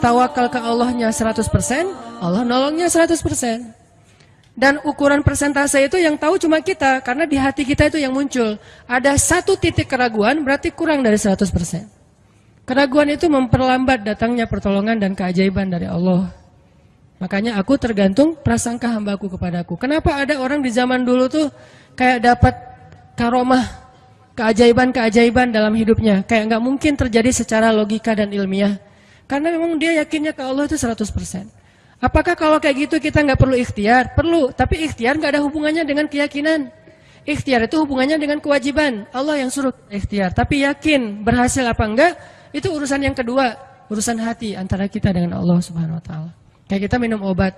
tawakal ke Allahnya 100%, Allah nolongnya 100%. Dan ukuran persentase itu yang tahu cuma kita, karena di hati kita itu yang muncul. Ada satu titik keraguan, berarti kurang dari 100%. Keraguan itu memperlambat datangnya pertolongan dan keajaiban dari Allah. Makanya aku tergantung prasangka hambaku kepadaku. Kenapa ada orang di zaman dulu tuh kayak dapat karomah, keajaiban-keajaiban dalam hidupnya. Kayak nggak mungkin terjadi secara logika dan ilmiah. Karena memang dia yakinnya ke Allah itu 100%. Apakah kalau kayak gitu kita nggak perlu ikhtiar? Perlu, tapi ikhtiar nggak ada hubungannya dengan keyakinan. Ikhtiar itu hubungannya dengan kewajiban. Allah yang suruh ikhtiar, tapi yakin berhasil apa enggak, itu urusan yang kedua. Urusan hati antara kita dengan Allah Subhanahu Wa Taala. Kayak kita minum obat.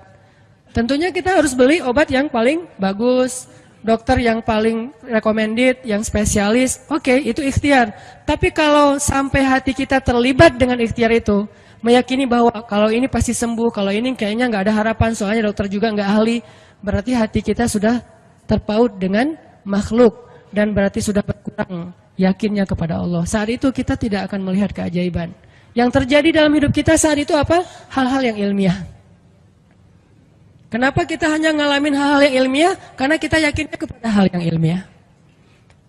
Tentunya kita harus beli obat yang paling bagus, dokter yang paling recommended, yang spesialis. Oke, itu ikhtiar. Tapi kalau sampai hati kita terlibat dengan ikhtiar itu, meyakini bahwa kalau ini pasti sembuh, kalau ini kayaknya nggak ada harapan, soalnya dokter juga nggak ahli, berarti hati kita sudah terpaut dengan makhluk dan berarti sudah berkurang yakinnya kepada Allah. Saat itu kita tidak akan melihat keajaiban. Yang terjadi dalam hidup kita saat itu apa? Hal-hal yang ilmiah. Kenapa kita hanya ngalamin hal-hal yang ilmiah? Karena kita yakinnya kepada hal yang ilmiah.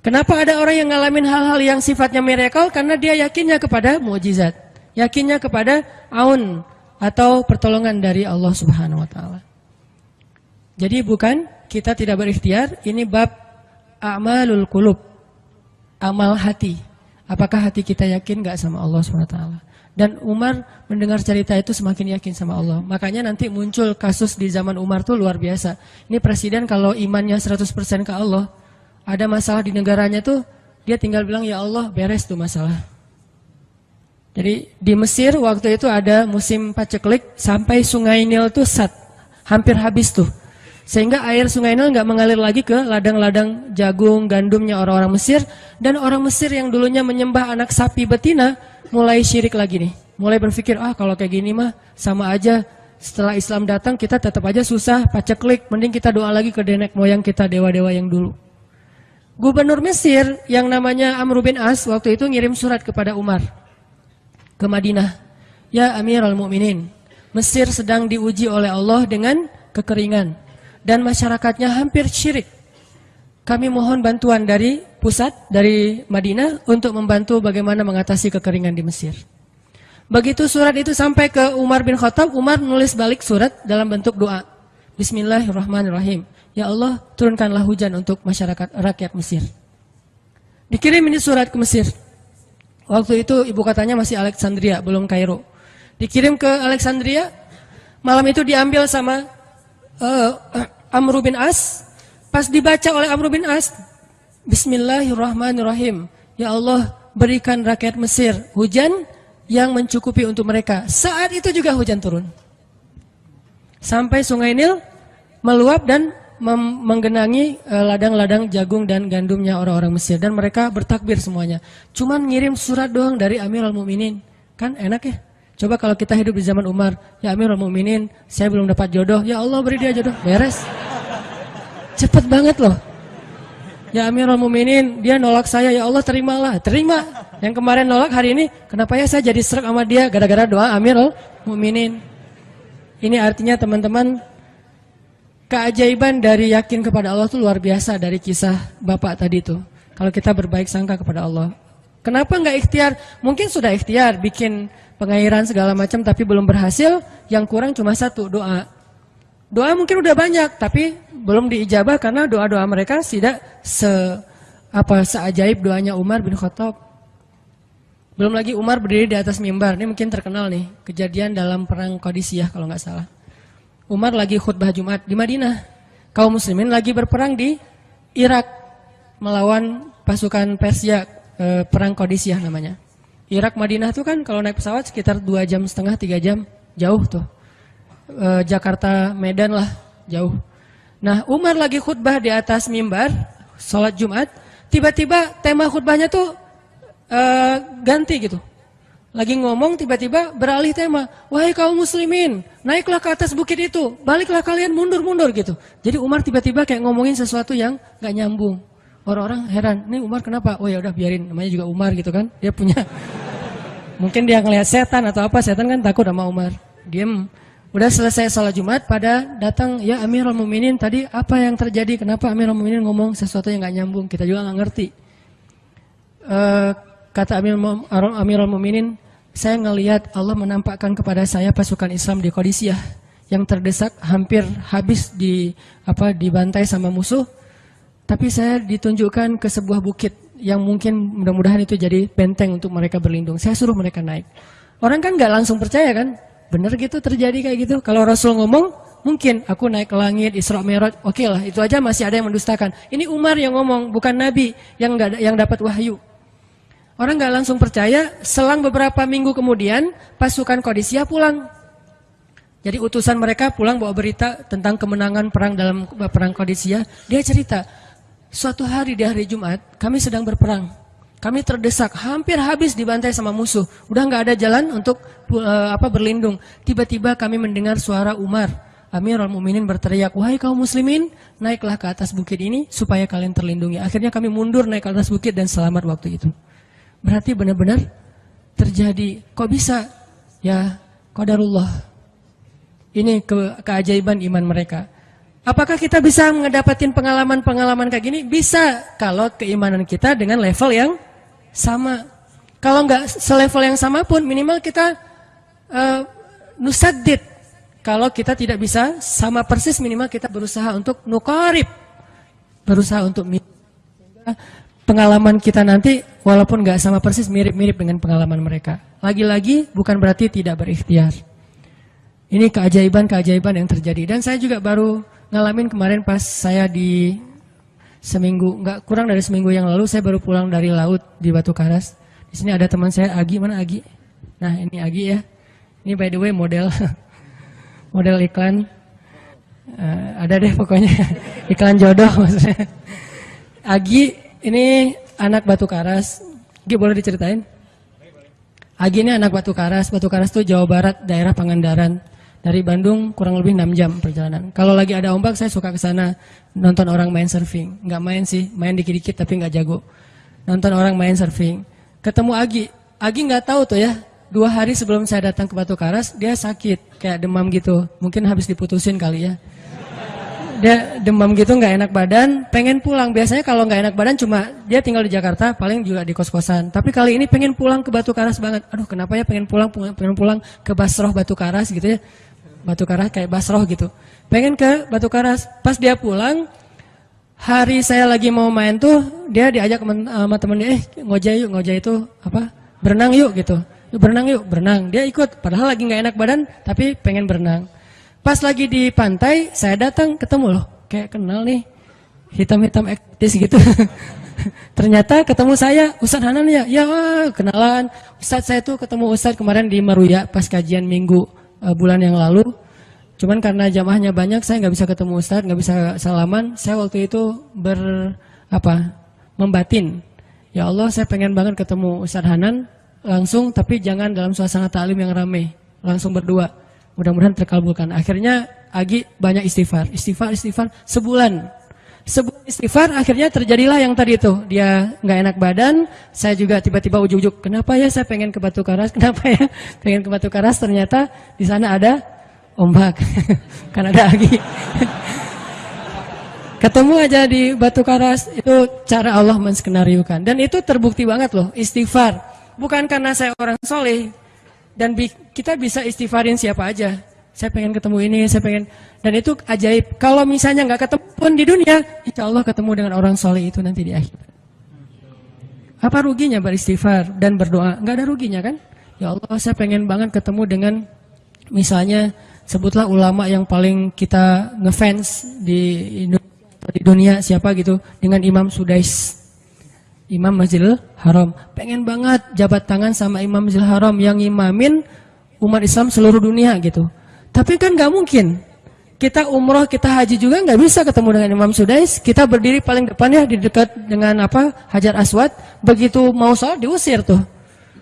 Kenapa ada orang yang ngalamin hal-hal yang sifatnya miracle? Karena dia yakinnya kepada mukjizat. Yakinnya kepada aun atau pertolongan dari Allah Subhanahu Wa Taala. Jadi bukan kita tidak berikhtiar, ini bab a'malul qulub, amal hati. Apakah hati kita yakin nggak sama Allah Subhanahu Wa Taala? Dan Umar mendengar cerita itu semakin yakin sama Allah. Makanya nanti muncul kasus di zaman Umar tuh luar biasa. Ini presiden kalau imannya 100% ke Allah, ada masalah di negaranya tuh dia tinggal bilang ya Allah beres tuh masalah. Jadi di Mesir waktu itu ada musim paceklik sampai Sungai Nil tuh hampir habis tuh. Sehingga air Sungai Nil nggak mengalir lagi ke ladang-ladang jagung, gandumnya orang-orang Mesir. Dan orang Mesir yang dulunya menyembah anak sapi betina mulai syirik lagi nih. Mulai berpikir, kalau kayak gini mah sama aja. Setelah Islam datang kita tetap aja susah, paceklik. Mending kita doa lagi ke nenek moyang kita, dewa-dewa yang dulu. Gubernur Mesir yang namanya Amr bin As waktu itu ngirim surat kepada Umar ke Madinah. Ya Amirul Mukminin, Mesir sedang diuji oleh Allah dengan kekeringan dan masyarakatnya hampir syirik. Kami mohon bantuan dari pusat, dari Madinah untuk membantu bagaimana mengatasi kekeringan di Mesir. Begitu surat itu sampai ke Umar bin Khattab, Umar menulis balik surat dalam bentuk doa. Bismillahirrahmanirrahim. Ya Allah, turunkanlah hujan untuk masyarakat rakyat Mesir. Dikirim ini surat ke Mesir. Waktu itu ibu katanya masih Alexandria, belum Kairo. Dikirim ke Alexandria, malam itu diambil sama Amr bin As. Pas dibaca oleh Amr bin As, Bismillahirrahmanirrahim. Ya Allah, berikan rakyat Mesir hujan yang mencukupi untuk mereka. Saat itu juga hujan turun. Sampai Sungai Nil meluap dan menggenangi ladang-ladang jagung dan gandumnya orang-orang Mesir. Dan mereka bertakbir semuanya. Cuman ngirim surat doang dari Amirul Mukminin. Kan enak ya? Coba kalau kita hidup di zaman Umar. Ya Amirul Mukminin, saya belum dapat jodoh. Ya Allah beri dia jodoh. Beres. Cepet banget loh. Ya Amirul Mukminin, dia nolak saya. Ya Allah terimalah. Terima. Yang kemarin nolak hari ini, kenapa ya saya jadi serak sama dia? Gara-gara doa Amirul Mukminin. Ini artinya teman-teman, keajaiban dari yakin kepada Allah itu luar biasa dari kisah Bapak tadi itu. Kalau kita berbaik sangka kepada Allah. Kenapa nggak ikhtiar? Mungkin sudah ikhtiar, bikin pengairan segala macam tapi belum berhasil. Yang kurang cuma satu, doa. Doa mungkin udah banyak tapi belum diijabah karena doa-doa mereka tidak seajaib doanya Umar bin Khattab. Belum lagi Umar berdiri di atas mimbar. Ini mungkin terkenal nih, kejadian dalam perang Qadisiyah kalau nggak salah. Umar lagi khutbah Jumat di Madinah. Kaum muslimin lagi berperang di Irak melawan pasukan Persia, perang Qadisiyah namanya. Irak Madinah itu kan kalau naik pesawat sekitar 2,5 jam, 3 jam, jauh tuh. Jakarta Medan lah, jauh. Nah, Umar lagi khutbah di atas mimbar, sholat Jumat, tiba-tiba tema khutbahnya tuh ganti gitu. Lagi ngomong tiba-tiba beralih tema. Wahai kaum muslimin, naiklah ke atas bukit itu. Baliklah kalian mundur-mundur gitu. Jadi Umar tiba-tiba kayak ngomongin sesuatu yang gak nyambung. Orang-orang heran, ini Umar kenapa? Oh ya udah biarin, namanya juga Umar gitu kan. Dia punya Mungkin dia ngelihat setan atau apa, setan kan takut sama Umar. Diem. Udah selesai sholat Jumat, pada datang, ya Amirul Mukminin, tadi apa yang terjadi? Kenapa Amirul Mukminin ngomong sesuatu yang nggak nyambung? Kita juga nggak ngerti. Kata Amirul Mukminin, saya ngelihat Allah menampakkan kepada saya pasukan Islam di Qadisiyah yang terdesak, hampir habis dibantai sama musuh. Tapi saya ditunjukkan ke sebuah bukit yang mungkin mudah-mudahan itu jadi benteng untuk mereka berlindung. Saya suruh mereka naik. Orang kan nggak langsung percaya kan? Bener gitu terjadi kayak gitu. Kalau Rasul ngomong, mungkin aku naik ke langit, Isra Mi'raj, oke lah, itu aja masih ada yang mendustakan. Ini Umar yang ngomong, bukan Nabi yang dapat wahyu. Orang nggak langsung percaya. Selang beberapa minggu kemudian, pasukan Qadisiyah pulang. Jadi utusan mereka pulang bawa berita tentang kemenangan perang dalam perang Qadisiyah. Dia cerita, suatu hari di hari Jumat, kami sedang berperang. Kami terdesak, hampir habis dibantai sama musuh. Udah nggak ada jalan untuk berlindung. Tiba-tiba kami mendengar suara Umar. Amirul Mukminin berteriak, wahai kaum muslimin, naiklah ke atas bukit ini supaya kalian terlindungi. Akhirnya kami mundur naik ke atas bukit dan selamat waktu itu. Berarti benar-benar terjadi. Kok bisa? Ya, qadarullah. Ini keajaiban iman mereka. Apakah kita bisa ngedapatin pengalaman-pengalaman kayak gini? Bisa, kalau keimanan kita dengan level yang sama. Kalau nggak selevel yang sama pun, minimal kita nusaddid. Kalau kita tidak bisa sama persis, minimal kita berusaha untuk nuqarib. Berusaha untuk pengalaman kita nanti, walaupun nggak sama persis, mirip-mirip dengan pengalaman mereka. Lagi-lagi, bukan berarti tidak berikhtiar. Ini keajaiban-keajaiban yang terjadi. Dan saya juga baru ngalamin kemarin pas saya di seminggu, nggak kurang dari seminggu yang lalu, saya baru pulang dari laut di Batu Karas. Di sini ada teman saya, Agi. Mana Agi? Nah, ini Agi ya. Ini by the way model model iklan. Ada deh pokoknya iklan jodoh maksudnya. Agi ini anak Batu Karas. Agi boleh diceritain? Agi ini anak Batu Karas. Batu Karas itu Jawa Barat, daerah Pangandaran. Dari Bandung kurang lebih 6 jam perjalanan. Kalau lagi ada ombak saya suka ke sana nonton orang main surfing. Nggak main sih, main dikit-dikit tapi nggak jago. Nonton orang main surfing. Ketemu Agi. Agi nggak tahu tuh ya. 2 hari sebelum saya datang ke Batu Karas dia sakit kayak demam gitu. Mungkin habis diputusin kali ya. Dia demam gitu, nggak enak badan, pengen pulang. Biasanya kalau nggak enak badan cuma dia tinggal di Jakarta, paling juga di kos-kosan. Tapi kali ini pengen pulang ke Batu Karas banget. Aduh, kenapa ya pengen pulang ke Basroh Batu Karas gitu ya. Batu Karas kayak Basroh gitu. Pengen ke Batu Karas. Pas dia pulang, hari saya lagi mau main tuh, dia diajak sama temennya, ngojek itu apa? Berenang yuk gitu. Berenang yuk, berenang. Dia ikut, padahal lagi nggak enak badan, tapi pengen berenang. Pas lagi di pantai, saya datang ketemu loh, kayak kenal nih, hitam-hitam ektis gitu. Ternyata ketemu saya, Ustadz Hanan ya, ya kenalan. Ustadz saya tuh ketemu Ustadz kemarin di Meruya pas kajian minggu bulan yang lalu. Cuman karena jamaahnya banyak, saya nggak bisa ketemu Ustadz, nggak bisa salaman. Saya waktu itu membatin. Ya Allah, saya pengen banget ketemu Ustadz Hanan langsung, tapi jangan dalam suasana ta'lim yang ramai, langsung berdua. Mudah-mudahan terkabulkan. Akhirnya Agi banyak istighfar sebulan istighfar. Akhirnya terjadilah yang tadi itu. Dia nggak enak badan. Saya juga tiba-tiba ujuk-ujuk. Kenapa ya saya pengen ke Batu Karas? Kenapa ya pengen ke Batu Karas? Ternyata di sana ada ombak. Kan ada Agi. Ketemu aja di Batu Karas. Itu cara Allah menskenariokan. Dan itu terbukti banget loh. Istighfar. Bukan karena saya orang soleh. Dan kita bisa istighfarin siapa aja. Saya pengen ketemu ini, saya pengen. Dan itu ajaib. Kalau misalnya nggak ketemu pun di dunia, insya Allah ketemu dengan orang soleh itu nanti di akhir. Apa ruginya beristighfar dan berdoa? Nggak ada ruginya kan? Ya Allah, saya pengen banget ketemu dengan, misalnya, sebutlah ulama yang paling kita ngefans di dunia siapa gitu, dengan Imam Sudais. Imam Masjidil Haram. Pengen banget jabat tangan sama Imam Masjidil Haram yang imamin umat Islam seluruh dunia gitu. Tapi kan gak mungkin. Kita umroh, kita haji juga gak bisa ketemu dengan Imam Sudais. Kita berdiri paling depan ya di dekat dengan Hajar Aswad. Begitu mau sholat diusir tuh.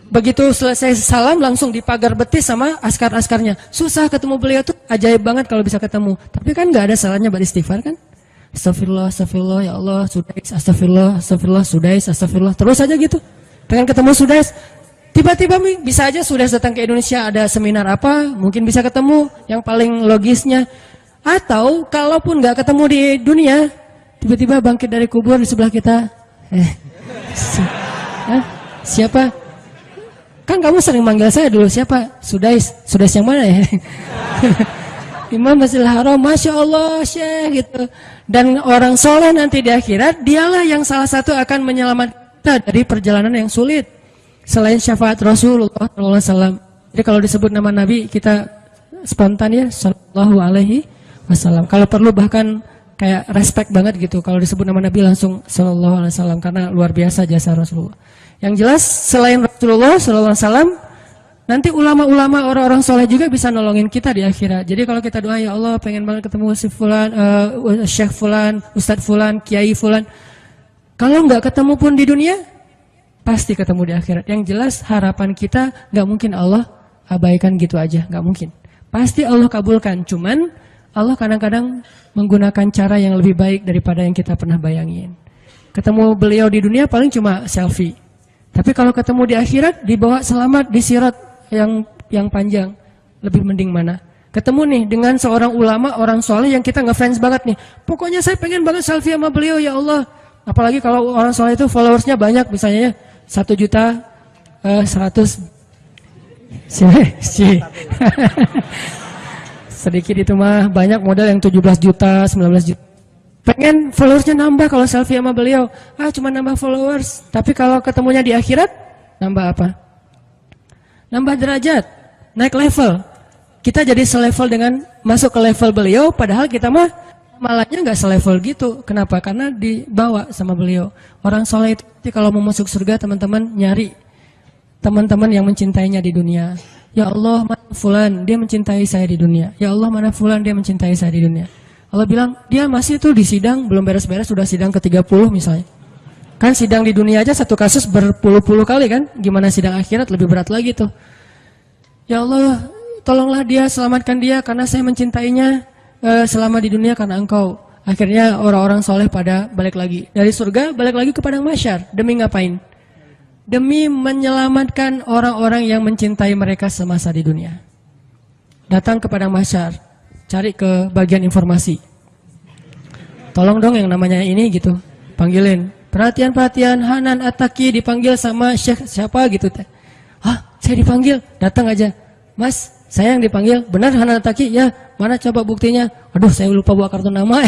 Begitu selesai salam langsung dipagar betis sama askar-askarnya. Susah ketemu beliau tuh, ajaib banget kalau bisa ketemu. Tapi kan gak ada salahnya beristighfar kan? Astagfirullah, astagfirullah, ya Allah, Sudais, astagfirullah, astagfirullah, Sudais, astagfirullah. Terus aja gitu. Pengen ketemu Sudais. Tiba-tiba bisa aja sudah datang ke Indonesia, ada seminar apa, mungkin bisa ketemu yang paling logisnya. Atau kalaupun nggak ketemu di dunia, tiba-tiba bangkit dari kubur di sebelah kita. Siapa? Kan kamu sering manggil saya dulu, siapa? Sudais yang mana ya? Imam Masjidil Haram, Masya Allah, Syekh gitu. Dan orang soleh nanti di akhirat, dialah yang salah satu akan menyelamatkan kita dari perjalanan yang sulit. Selain syafaat Rasulullah SAW. Jadi kalau disebut nama Nabi, kita spontan ya, Sallallahu Alaihi Wasallam. Kalau perlu bahkan kayak respect banget gitu. Kalau disebut nama Nabi langsung Sallallahu Alaihi Wasallam, karena luar biasa jasa Rasulullah. Yang jelas selain Rasulullah Sallallahu Alaihi Wasallam, nanti ulama-ulama orang-orang soleh juga bisa nolongin kita di akhirat. Jadi kalau kita doa, ya Allah pengen banget ketemu si Fulan, Syekh Fulan, Ustadz Fulan, Kiai Fulan. Kalau nggak ketemu pun di dunia, pasti ketemu di akhirat. Yang jelas harapan kita nggak mungkin Allah abaikan gitu aja, nggak mungkin. Pasti Allah kabulkan. Cuman Allah kadang-kadang menggunakan cara yang lebih baik daripada yang kita pernah bayangin. Ketemu beliau di dunia paling cuma selfie. Tapi kalau ketemu di akhirat, dibawa selamat di sirat yang panjang, lebih mending mana? Ketemu nih dengan seorang ulama, orang soleh yang kita ngefans banget nih. Pokoknya saya pengen banget selfie sama beliau, ya Allah. Apalagi kalau orang soleh itu followersnya banyak, misalnya ya 1.100.000. Sedikit itu mah, banyak model yang 17 juta, 19 juta. Pengen followersnya nambah kalau selfie sama beliau. Cuma nambah followers. Tapi kalau ketemunya di akhirat, nambah apa? Nambah derajat, naik level. Kita jadi selevel dengan masuk ke level beliau, padahal kita mah malahnya nggak selevel gitu. Kenapa? Karena dibawa sama beliau. Orang soleh itu kalau mau masuk surga, teman-teman nyari teman-teman yang mencintainya di dunia. Ya Allah, mana Fulan, dia mencintai saya di dunia. Ya Allah, mana Fulan, dia mencintai saya di dunia. Allah bilang, dia masih tuh di sidang, belum beres-beres, sudah sidang ke-30 misalnya. Kan sidang di dunia aja satu kasus berpuluh-puluh kali kan, gimana sidang akhirat lebih berat lagi tuh. Ya Allah, tolonglah dia, selamatkan dia, karena saya mencintainya selama di dunia karena engkau. Akhirnya orang-orang soleh pada balik lagi. Dari surga, balik lagi ke padang mahsyar. Demi ngapain? Demi menyelamatkan orang-orang yang mencintai mereka semasa di dunia. Datang ke padang mahsyar, cari ke bagian informasi. Tolong dong yang namanya ini gitu, panggilin. Perhatian-perhatian, Hanan At-Taki dipanggil sama Syekh siapa gitu. Saya dipanggil, datang aja. Mas, saya yang dipanggil, benar Hanan At-Taki? Ya, mana coba buktinya? Aduh, saya lupa bawa kartu nama.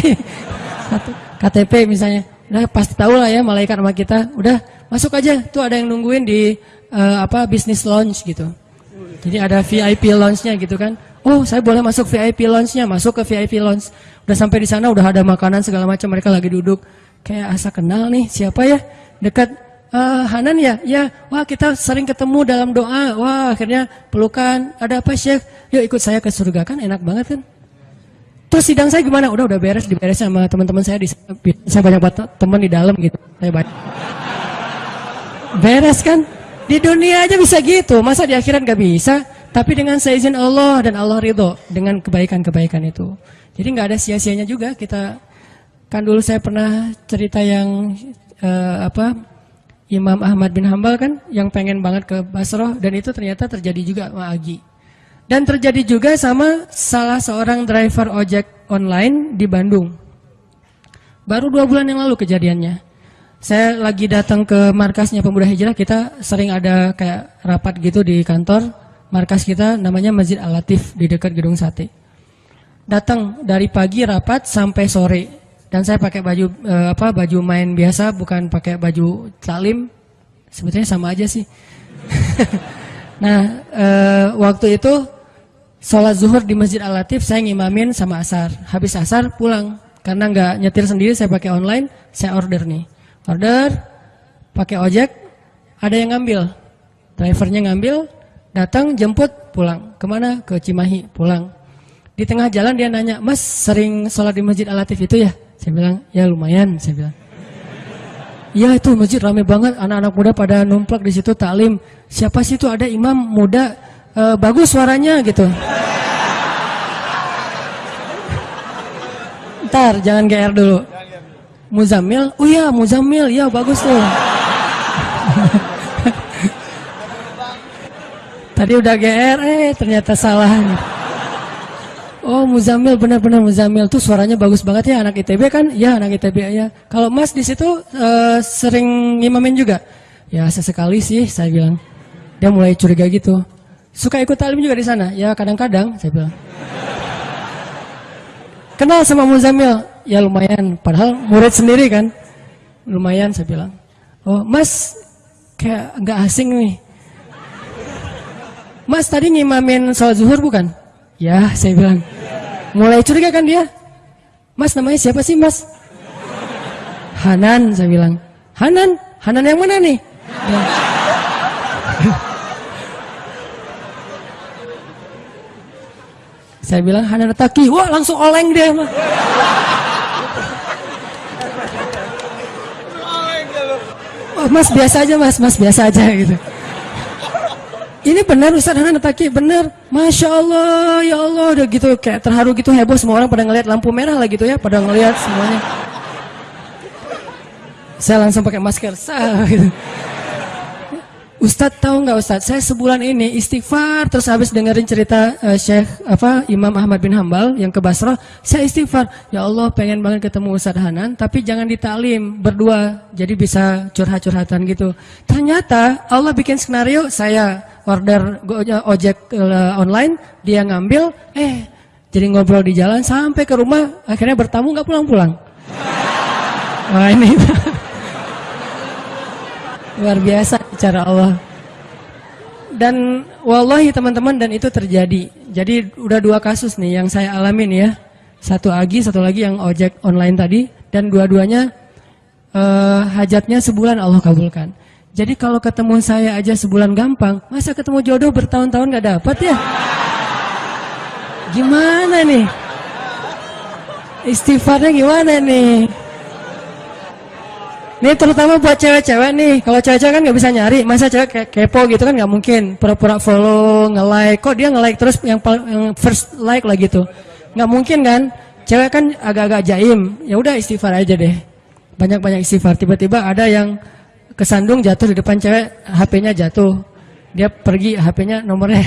KTP misalnya. Udah pasti tahu lah ya malaikat sama kita. Udah, masuk aja. Tuh ada yang nungguin di business lounge gitu. Jadi ada VIP lounge-nya gitu kan. Oh, saya boleh masuk VIP lounge-nya, masuk ke VIP lounge. Udah sampai di sana, udah ada makanan segala macam, mereka lagi duduk. Kayak asa kenal nih, siapa ya? Dekat Hanan ya? Ya, wah kita sering ketemu dalam doa. Wah, akhirnya pelukan. Ada apa Syekh? Yuk ikut saya ke surga, kan enak banget kan? Terus sidang saya gimana? Udah beres, diberes sama teman-teman saya di sana. Saya banyak teman di dalam gitu. Saya banyak. Beres kan? Di dunia aja bisa gitu, masa di akhirat gak bisa? Tapi dengan seizin Allah dan Allah ridho dengan kebaikan-kebaikan itu. Jadi nggak ada sia-sianya juga kita. Kan dulu saya pernah cerita yang Imam Ahmad bin Hambal kan, yang pengen banget ke Basrah, dan itu ternyata terjadi juga sama Agi. Dan terjadi juga sama salah seorang driver ojek online di Bandung. Baru 2 bulan yang lalu kejadiannya. Saya lagi datang ke markasnya Pemuda Hijrah, kita sering ada kayak rapat gitu di kantor. Markas kita namanya Masjid Al-Latif di dekat Gedung Sate. Datang dari pagi rapat sampai sore. Dan saya pakai baju baju main biasa, bukan pakai baju taklim. Sebetulnya sama aja sih. Nah, waktu itu sholat zuhur di Masjid Al-Latif, saya ngimamin sama asar. Habis asar pulang. Karena nggak nyetir sendiri, saya pakai online, saya order nih. Order, pakai ojek, ada yang ngambil. Drivernya ngambil, datang, jemput, pulang. Kemana? Ke Cimahi, pulang. Di tengah jalan dia nanya, Mas sering sholat di Masjid Al-Latif itu ya? Saya bilang, ya lumayan, saya bilang. Ya itu masjid rame banget, anak-anak muda pada numplak di situ taklim. Siapa sih itu, ada imam muda, bagus suaranya gitu. Ntar, jangan GR dulu. Muzammil, oh iya Muzammil, ya bagus tuh. Tadi udah GR, ternyata salah. Oh, Muzamil, benar-benar Muzamil tuh suaranya bagus banget ya, anak ITB kan? Ya, anak ITB ya. Kalau Mas di situ sering ngimamin juga? Ya, sesekali sih saya bilang. Dia mulai curiga gitu. Suka ikut talim juga di sana? Ya, kadang-kadang saya bilang. Kenal sama Muzamil? Ya lumayan, padahal murid sendiri kan. Lumayan saya bilang. Oh, Mas kayak nggak asing nih. Mas tadi ngimamin sholat zuhur bukan? Ya, saya bilang. Mulai curiga kan dia. Mas namanya siapa sih Mas? Hanan, saya bilang. Hanan? Hanan yang mana nih? Ya. Saya bilang Hanan Taki. Wah, langsung oleng dia. Oh, Mas biasa aja Mas biasa aja gitu. Ini benar Ustaz Hanan Taki, benar. Masya Allah, ya Allah, udah gitu kayak terharu gitu, heboh, semua orang pada ngelihat lampu merah lah gitu ya, pada ngelihat semuanya. Saya langsung pakai masker, gitu. Ustadz tahu nggak Ustadz, saya sebulan ini istighfar terus habis dengerin cerita Imam Ahmad bin Hambal yang ke Basrah, saya istighfar, ya Allah pengen banget ketemu Ustadz Hanan, tapi jangan ditaklim berdua, jadi bisa curhat-curhatan gitu. Ternyata Allah bikin skenario, saya order ojek online, dia ngambil, jadi ngobrol di jalan sampai ke rumah, akhirnya bertamu nggak pulang-pulang. Wah ini luar biasa cara Allah. Dan wallahi teman-teman, dan itu terjadi. Jadi udah 2 kasus nih yang saya alamin ya. Satu lagi yang ojek online tadi, dan dua-duanya hajatnya sebulan Allah kabulkan. Jadi kalau ketemu saya aja sebulan gampang, masa ketemu jodoh bertahun-tahun gak dapat ya? Gimana nih? Istighfarnya gimana nih? Ini terutama buat cewek-cewek nih. Kalau cewek-cewek kan nggak bisa nyari. Masa cewek kayak kepo gitu kan nggak mungkin. Pura-pura follow, nge-like. Kok dia nge-like terus yang first like lah gitu. Nggak mungkin kan. Cewek kan agak-agak jaim. Ya udah istighfar aja deh. Banyak-banyak istighfar. Tiba-tiba ada yang kesandung jatuh di depan cewek. HP-nya jatuh. Dia pergi, HP-nya nomornya.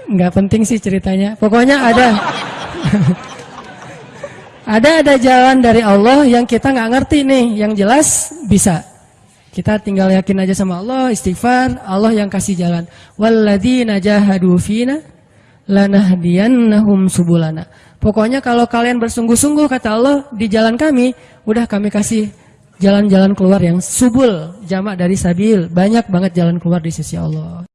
Nggak penting sih ceritanya. Pokoknya ada. Ada jalan dari Allah yang kita nggak ngerti nih, yang jelas bisa. Kita tinggal yakin aja sama Allah, istighfar, Allah yang kasih jalan. Walladzina jahadu fina lanahdiyannahum subulana. Pokoknya kalau kalian bersungguh-sungguh kata Allah di jalan kami, udah kami kasih jalan-jalan keluar yang subul, jamak dari sabil, banyak banget jalan keluar di sisi Allah.